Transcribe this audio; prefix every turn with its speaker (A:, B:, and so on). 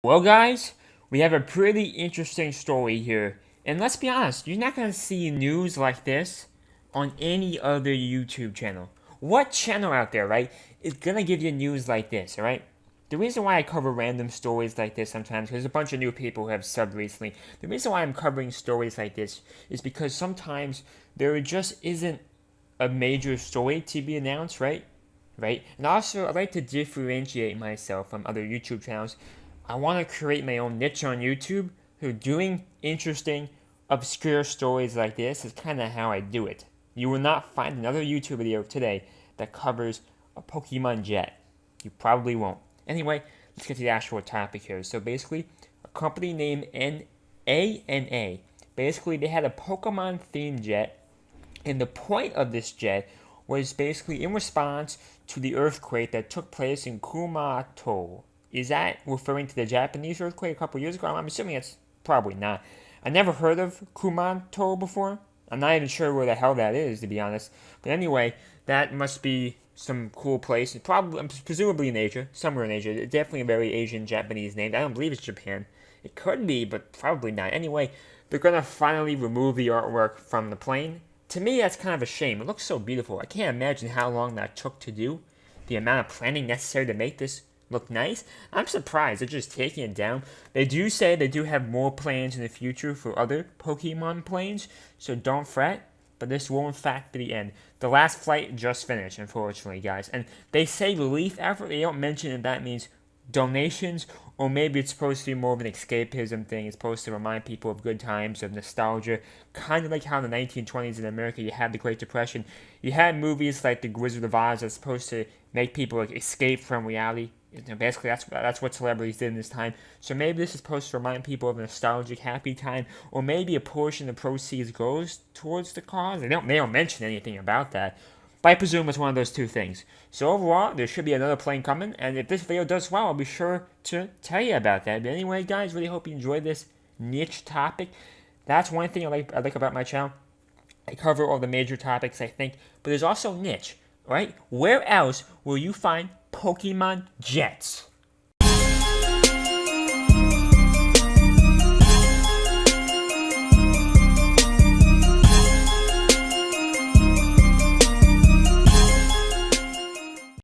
A: Well, guys, we have a pretty interesting story here. And let's be honest, you're not going to see news like this on any other YouTube channel. What channel out there, right, is going to give you news like this, alright? The reason why I cover random stories like this sometimes, because there's a bunch of new people who have subbed recently. The reason why I'm covering stories like this is because sometimes there just isn't a major story to be announced, right? Right? And also, I like to differentiate myself from other YouTube channels. I want to create my own niche on YouTube. So doing interesting, obscure stories like this is kind of how I do it. You will not find another YouTube video today that covers a Pokemon jet. You probably won't. Anyway, let's get to the actual topic here. So basically, a company named ANA, basically they had a Pokemon themed jet, and the point of this jet was basically in response to the earthquake that took place in Kumamoto. Is that referring to the Japanese earthquake a couple years ago? I'm assuming it's probably not. I never heard of Kumamoto before. I'm not even sure where the hell that is, to be honest. But anyway, that must be some cool place. Probably, presumably in Asia, somewhere in Asia. It's definitely a very Asian Japanese name. I don't believe it's Japan. It could be, but probably not. Anyway, they're gonna finally remove the artwork from the plane. To me, that's kind of a shame. It looks so beautiful. I can't imagine how long that took to do. The amount of planning necessary to make this look nice. I'm surprised they're just taking it down. They do say they do have more plans in the future for other Pokemon planes, so don't fret. But this will in fact be the end. The last flight just finished, unfortunately, guys. And they say relief effort. They don't mention if that means donations, or maybe it's supposed to be more of an escapism thing. It's supposed to remind people of good times, of nostalgia, kind of like how in the 1920s in America you had the Great Depression. You had movies like The Wizard of Oz that's supposed to make people like escape from reality. Basically, that's what celebrities did in this time. So maybe this is supposed to remind people of a nostalgic, happy time, or maybe a portion of the proceeds goes towards the cause. They don't mention anything about that. But I presume it's one of those two things. So overall, there should be another plane coming, and if this video does well, I'll be sure to tell you about that. But anyway, guys, really hope you enjoyed this niche topic. That's one thing I like about my channel. I cover all the major topics, I think, but there's also niche, right? Where else will you find Pokemon jets?